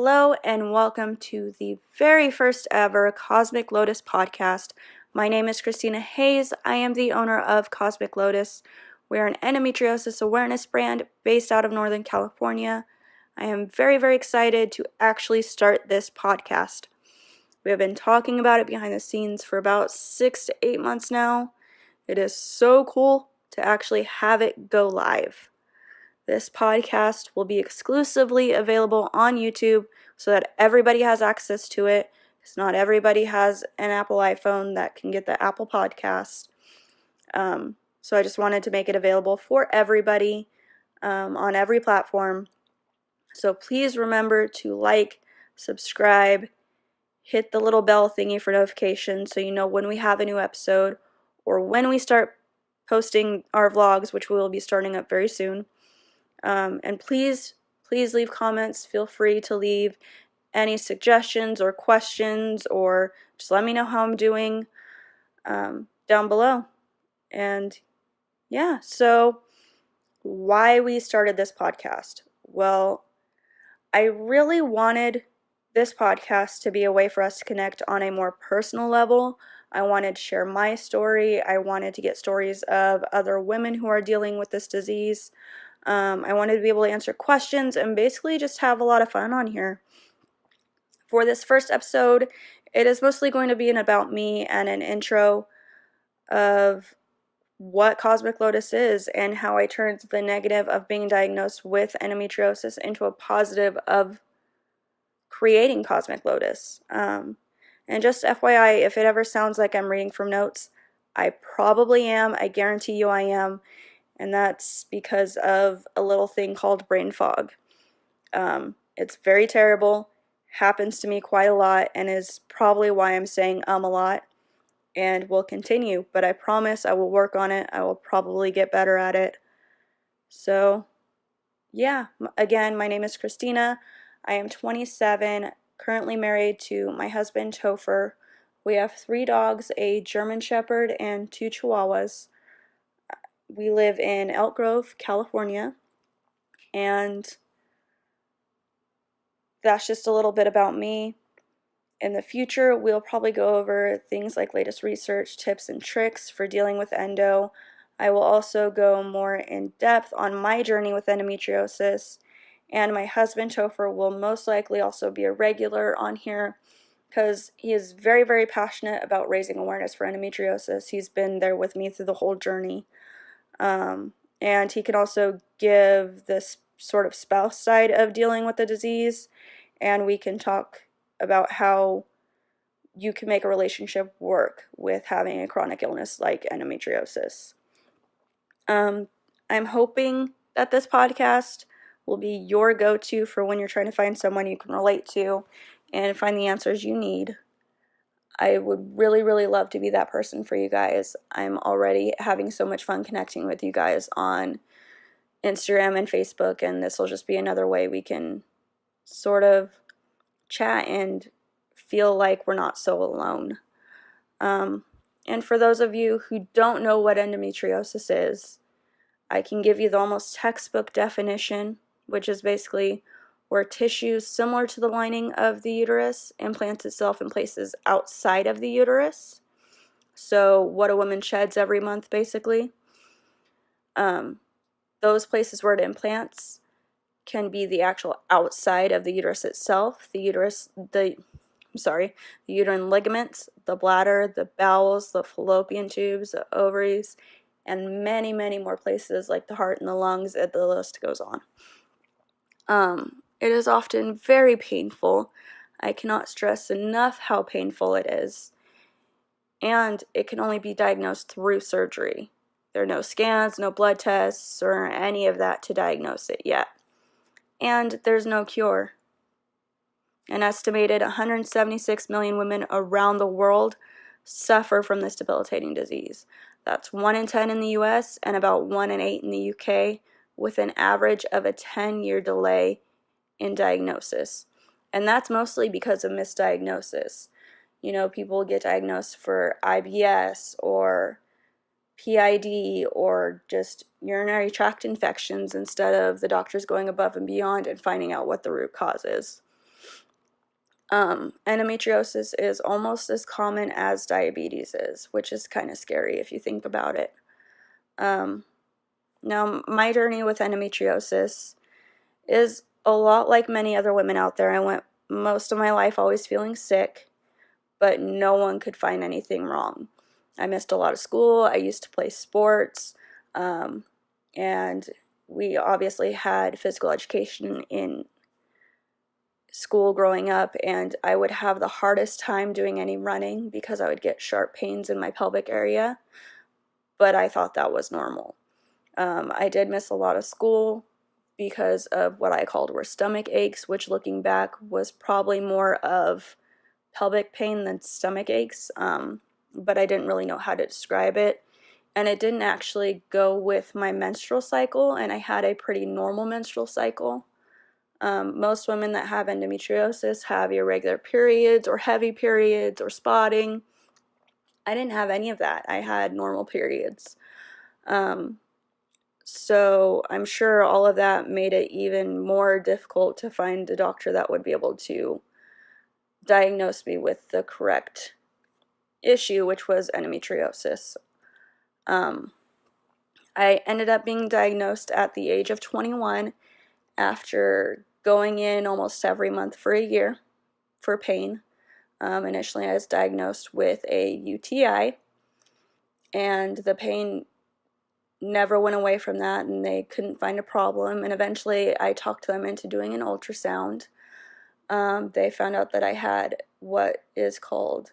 Hello and welcome to the very first ever Cosmic Lotus podcast. My name is Christina Hayse. I am the owner of Cosmic Lotus. We are an endometriosis awareness brand based out of Northern California. I am very, very excited to actually start this podcast. We have been talking about it behind the scenes for about 6 to 8 months now. It is so cool to actually have it go live. This podcast will be exclusively available on YouTube so that everybody has access to it, because not everybody has an Apple iPhone that can get the Apple Podcast. So I just wanted to make it available for everybody on every platform. So please remember to like, subscribe, hit the little bell thingy for notifications so you know when we have a new episode or when we start posting our vlogs, which we will be starting up very soon. And please leave comments. Feel free to leave any suggestions or questions, or just let me know how I'm doing down below. And yeah, so why we started this podcast? Well, I really wanted this podcast to be a way for us to connect on a more personal level. I wanted to share my story. I wanted to get stories of other women who are dealing with this disease. I wanted to be able to answer questions and basically just have a lot of fun on here. For this first episode, it is mostly going to be about me and an intro of what Cosmic Lotus is and how I turned the negative of being diagnosed with endometriosis into a positive of creating Cosmic Lotus. And just FYI, if it ever sounds like I'm reading from notes, I probably am. I guarantee you I am. And that's because of a little thing called brain fog. It's very terrible, happens to me quite a lot, and is probably why I'm saying a lot, and will continue. But I promise I will work on it. I will probably get better at it. So, yeah, again, my name is Christina. I am 27, currently married to my husband, Topher. We have 3 dogs, a German Shepherd and 2 Chihuahuas. We live in Elk Grove, California, and that's just a little bit about me. In the future, we'll probably go over things like latest research, tips, and tricks for dealing with endo. I will also go more in depth on my journey with endometriosis, and my husband, Topher, will most likely also be a regular on here because he is very, very passionate about raising awareness for endometriosis. He's been there with me through the whole journey. And he can also give this sort of spouse side of dealing with the disease, and we can talk about how you can make a relationship work with having a chronic illness like endometriosis. I'm hoping that this podcast will be your go-to for when you're trying to find someone you can relate to and find the answers you need. I would really, really love to be that person for you guys. I'm already having so much fun connecting with you guys on Instagram and Facebook, and this will just be another way we can sort of chat and feel like we're not so alone. And for those of you who don't know what endometriosis is, I can give you the almost textbook definition, which is basically where tissue similar to the lining of the uterus implants itself in places outside of the uterus. So what a woman sheds every month, basically. Those places where it implants can be the actual outside of the uterus itself, the uterine ligaments, the bladder, the bowels, the fallopian tubes, the ovaries, and many, many more places like the heart and the lungs, and the list goes on. It is often very painful. I cannot stress enough how painful it is. And it can only be diagnosed through surgery. There are no scans, no blood tests, or any of that to diagnose it yet. And there's no cure. An estimated 176 million women around the world suffer from this debilitating disease. That's 1 in 10 in the US and about 1 in 8 in the UK, with an average of a 10-year delay in diagnosis. And that's mostly because of misdiagnosis. You know, people get diagnosed for IBS or PID or just urinary tract infections instead of the doctors going above and beyond and finding out what the root cause is. Endometriosis is almost as common as diabetes is, which is kind of scary if you think about it. Now, my journey with endometriosis is a lot like many other women out there. I went most of my life always feeling sick, but no one could find anything wrong. I missed a lot of school. I used to play sports, and we obviously had physical education in school growing up, and I would have the hardest time doing any running because I would get sharp pains in my pelvic area, but I thought that was normal. I did miss a lot of school because of what I called were stomach aches, which looking back was probably more of pelvic pain than stomach aches, but I didn't really know how to describe it. And it didn't actually go with my menstrual cycle, and I had a pretty normal menstrual cycle. Most women that have endometriosis have irregular periods or heavy periods or spotting. I didn't have any of that. I had normal periods. So I'm sure all of that made it even more difficult to find a doctor that would be able to diagnose me with the correct issue, which was endometriosis. I ended up being diagnosed at the age of 21 after going in almost every month for a year for pain. Initially, I was diagnosed with a UTI, and the pain never went away from that, and they couldn't find a problem. And eventually, I talked them into doing an ultrasound. They found out that I had what is called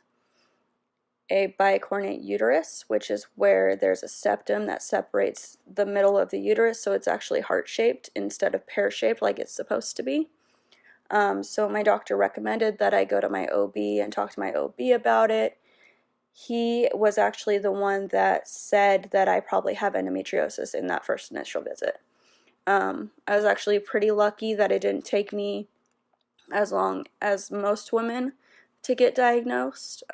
a bicornate uterus, which is where there's a septum that separates the middle of the uterus, so it's actually heart-shaped instead of pear-shaped like it's supposed to be. So my doctor recommended that I go to my OB and talk to my OB about it. He was actually the one that said that I probably have endometriosis in that first initial visit. I was actually pretty lucky that it didn't take me as long as most women to get diagnosed.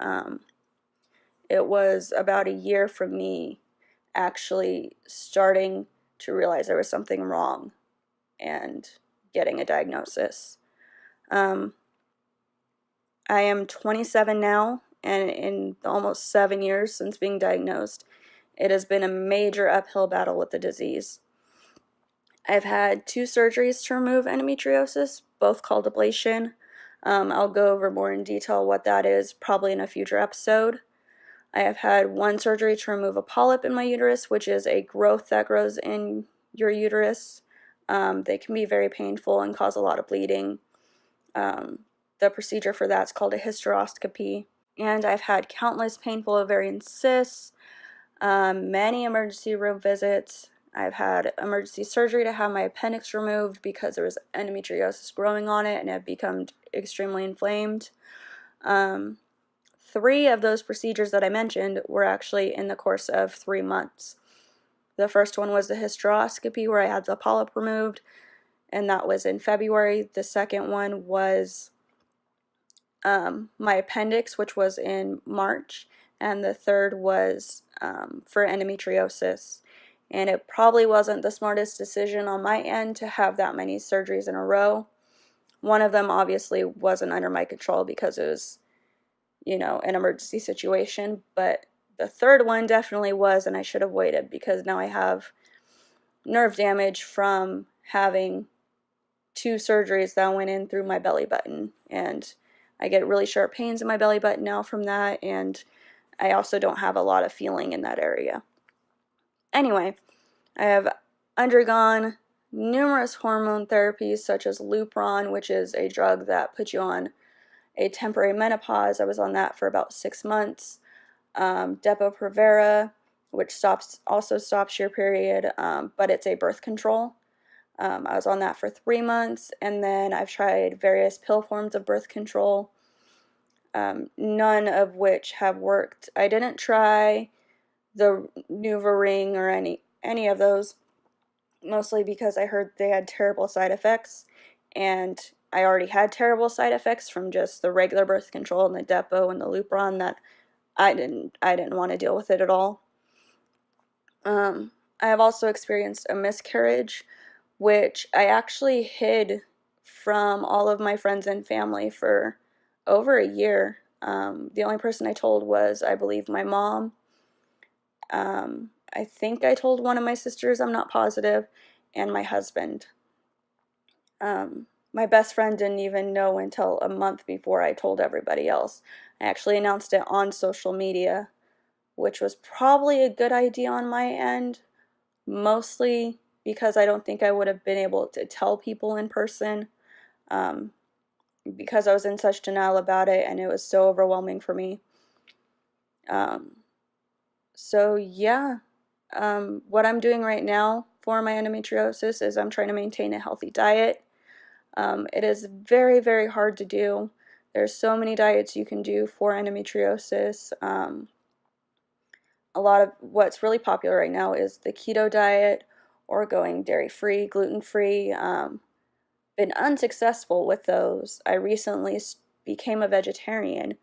It was about a year from me actually starting to realize there was something wrong and getting a diagnosis. I am 27 now, and in the almost 7 years since being diagnosed, it has been a major uphill battle with the disease. I've had 2 surgeries to remove endometriosis, both called ablation. I'll go over more in detail what that is probably in a future episode. I have had 1 surgery to remove a polyp in my uterus, which is a growth that grows in your uterus. They can be very painful and cause a lot of bleeding. The procedure for that's called a hysteroscopy. And I've had countless painful ovarian cysts, many emergency room visits. I've had emergency surgery to have my appendix removed because there was endometriosis growing on it and it had become extremely inflamed. 3 of those procedures that I mentioned were actually in the course of 3 months. The first one was the hysteroscopy where I had the polyp removed, and that was in February. The second one was my appendix, which was in March, and the third was for endometriosis. And it probably wasn't the smartest decision on my end to have that many surgeries in a row. One of them obviously wasn't under my control because it was, an emergency situation, but the third one definitely was, and I should have waited because now I have nerve damage from having 2 surgeries that went in through my belly button, and I get really sharp pains in my belly button now from that, and I also don't have a lot of feeling in that area. Anyway, I have undergone numerous hormone therapies such as Lupron, which is a drug that puts you on a temporary menopause. I was on that for about 6 months. Depo-Provera, which also stops your period, but it's a birth control. I was on that for 3 months, and then I've tried various pill forms of birth control, none of which have worked. I didn't try the NuvaRing or any of those, mostly because I heard they had terrible side effects, and I already had terrible side effects from just the regular birth control and the Depo and the Lupron that I didn't want to deal with it at all. I have also experienced a miscarriage, which I actually hid from all of my friends and family for over a year. The only person I told was, I believe, my mom. I think I told one of my sisters, I'm not positive, and my husband. My best friend didn't even know until a month before I told everybody else. I actually announced it on social media, which was probably a good idea on my end, mostly because I don't think I would have been able to tell people in person, because I was in such denial about it and it was so overwhelming for me. So yeah, what I'm doing right now for my endometriosis is I'm trying to maintain a healthy diet. It is very, very hard to do. There's so many diets you can do for endometriosis. A lot of what's really popular right now is the keto diet or going dairy-free, gluten-free. Been unsuccessful with those. I recently became a vegetarian,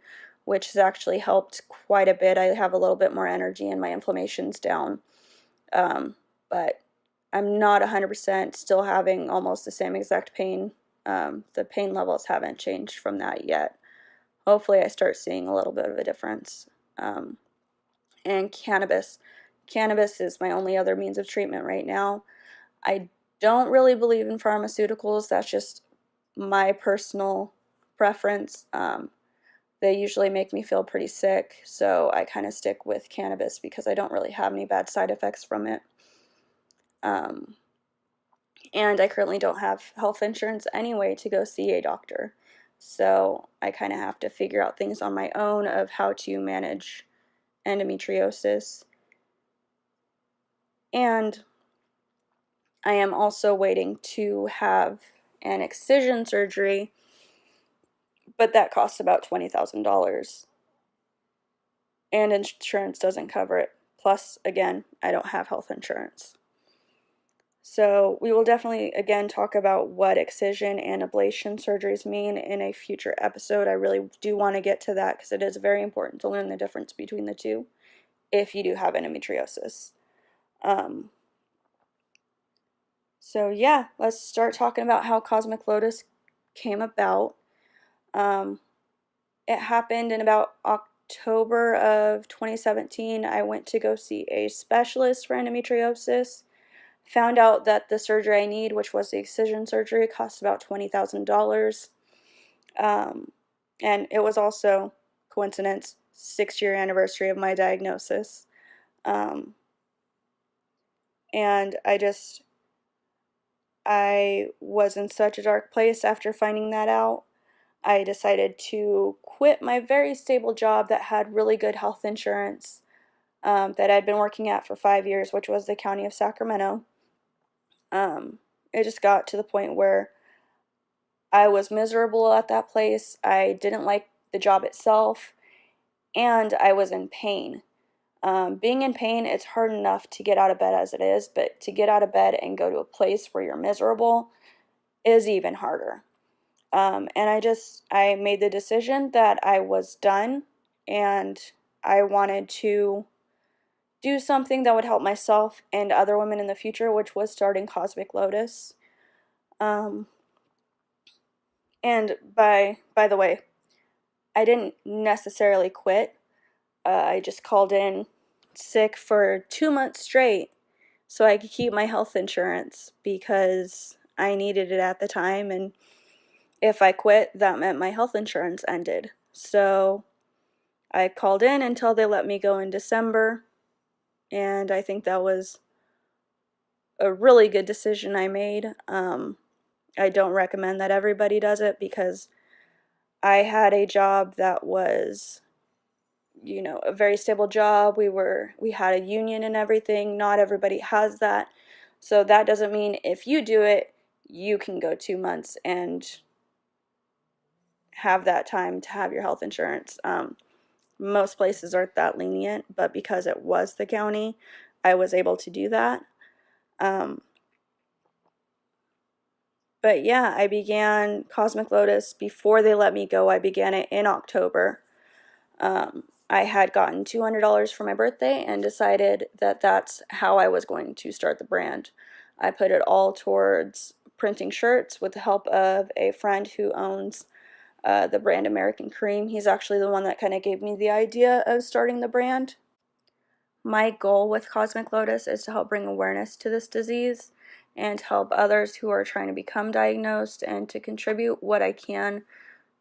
which has actually helped quite a bit. I have a little bit more energy and my inflammation's down. But I'm not 100%, still having almost the same exact pain. The pain levels haven't changed from that yet. Hopefully I start seeing a little bit of a difference. And cannabis. Cannabis is my only other means of treatment right now. I don't really believe in pharmaceuticals. That's just my personal preference. They usually make me feel pretty sick, so I kind of stick with cannabis because I don't really have any bad side effects from it. And I currently don't have health insurance anyway to go see a doctor. So I kind of have to figure out things on my own of how to manage endometriosis. And I am also waiting to have an excision surgery, but that costs about $20,000. And insurance doesn't cover it. Plus, again, I don't have health insurance. So we will definitely, again, talk about what excision and ablation surgeries mean in a future episode. I really do want to get to that because it is very important to learn the difference between the two if you do have endometriosis. So yeah, let's start talking about how Cosmic Lotus came about. It happened in about October of 2017. I went to go see a specialist for endometriosis. Found out that the surgery I need, which was the excision surgery, cost about $20,000. And it was also, coincidence, 6-year anniversary of my diagnosis. And I was in such a dark place after finding that out. I decided to quit my very stable job that had really good health insurance, that I'd been working at for 5 years, which was the county of Sacramento. It just got to the point where I was miserable at that place. I didn't like the job itself, and I was in pain. Being in pain, it's hard enough to get out of bed as it is, but to get out of bed and go to a place where you're miserable is even harder. And I made the decision that I was done, and I wanted to do something that would help myself and other women in the future, which was starting Cosmic Lotus. And by the way, I didn't necessarily quit. I just called in sick for 2 months straight so I could keep my health insurance because I needed it at the time, and if I quit, that meant my health insurance ended. So I called in until they let me go in December, and I think that was a really good decision I made. I don't recommend that everybody does it because I had a job that was, a very stable job. We had a union and everything. Not everybody has that. So that doesn't mean if you do it, you can go 2 months and have that time to have your health insurance. Most places aren't that lenient, but because it was the county, I was able to do that. But yeah, I began Cosmic Lotus before they let me go. I began it in October. I had gotten $200 for my birthday and decided that that's how I was going to start the brand. I put it all towards printing shirts with the help of a friend who owns the brand American Cream. He's actually the one that kind of gave me the idea of starting the brand. My goal with Cosmic Lotus is to help bring awareness to this disease and help others who are trying to become diagnosed, and to contribute what I can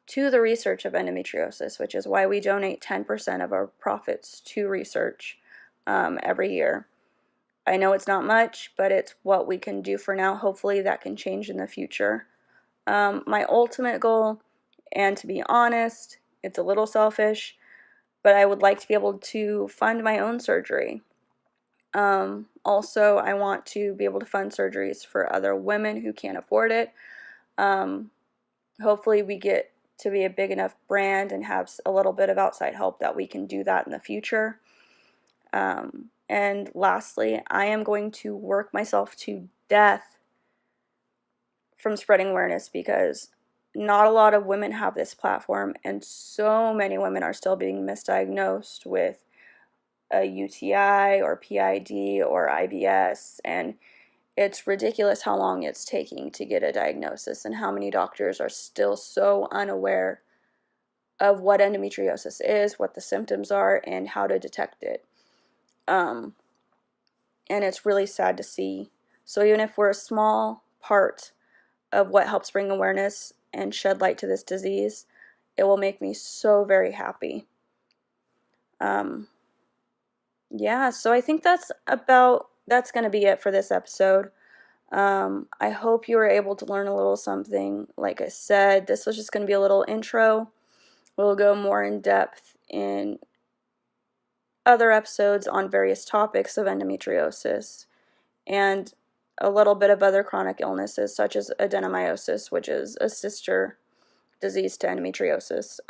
to the research of endometriosis, which is why we donate 10% of our profits to research every year. I know it's not much, but it's what we can do for now. Hopefully that can change in the future. My ultimate goal, and to be honest, it's a little selfish, but I would like to be able to fund my own surgery. Also, I want to be able to fund surgeries for other women who can't afford it. Hopefully we get to be a big enough brand and have a little bit of outside help that we can do that in the future. And lastly, I am going to work myself to death from spreading awareness, because not a lot of women have this platform, and so many women are still being misdiagnosed with a UTI or PID or IBS, and it's ridiculous how long it's taking to get a diagnosis, and how many doctors are still so unaware of what endometriosis is, what the symptoms are, and how to detect it. And it's really sad to see. So even if we're a small part of what helps bring awareness and shed light to this disease, it will make me so very happy. Yeah, so I think that's going to be it for this episode. I hope you were able to learn a little something. Like I said, this was just going to be a little intro. We'll go more in depth in other episodes on various topics of endometriosis and a little bit of other chronic illnesses such as adenomyosis, which is a sister disease to endometriosis.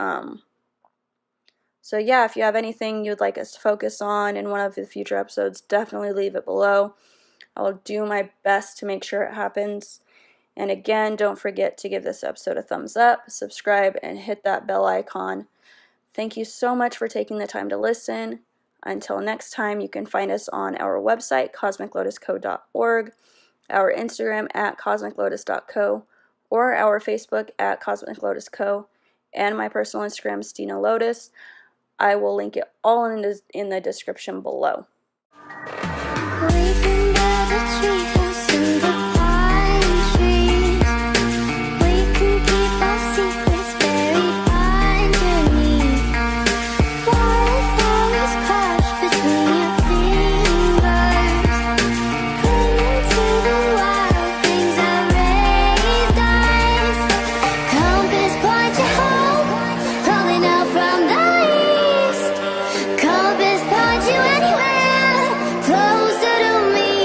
So yeah, if you have anything you'd like us to focus on in one of the future episodes, definitely leave it below. I'll do my best to make sure it happens. And again, don't forget to give this episode a thumbs up, subscribe, and hit that bell icon. Thank you so much for taking the time to listen. Until next time, you can find us on our website, cosmiclotusco.org, our Instagram at cosmiclotus.co, or our Facebook at Cosmic Lotus Co, and my personal Instagram, Stina Lotus. I will link it all in the description below. Compass point you anywhere closer to me.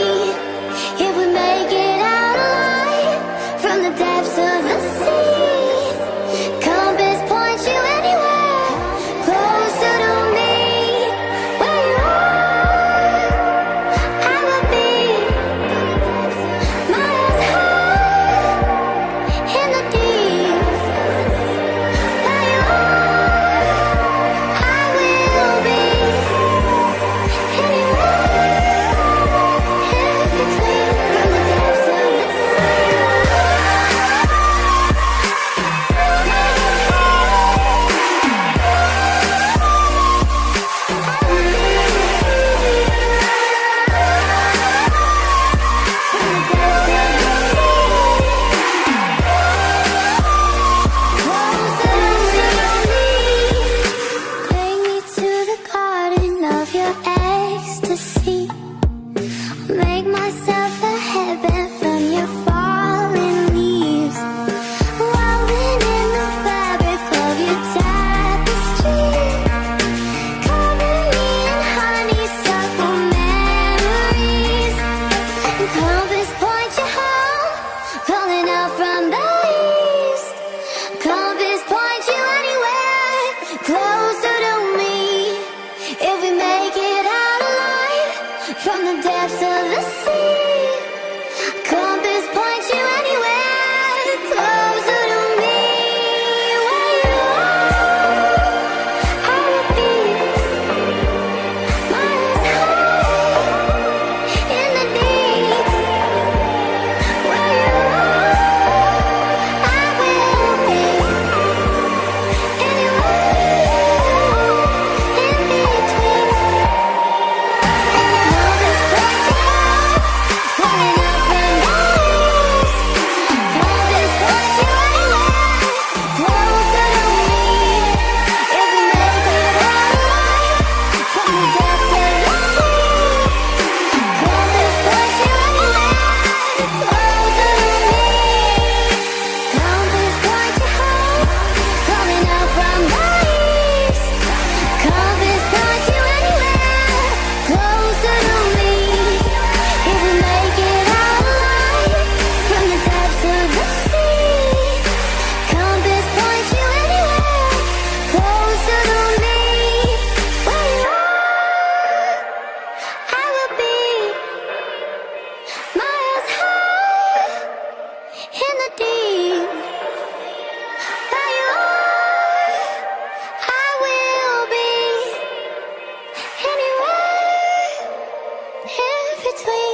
between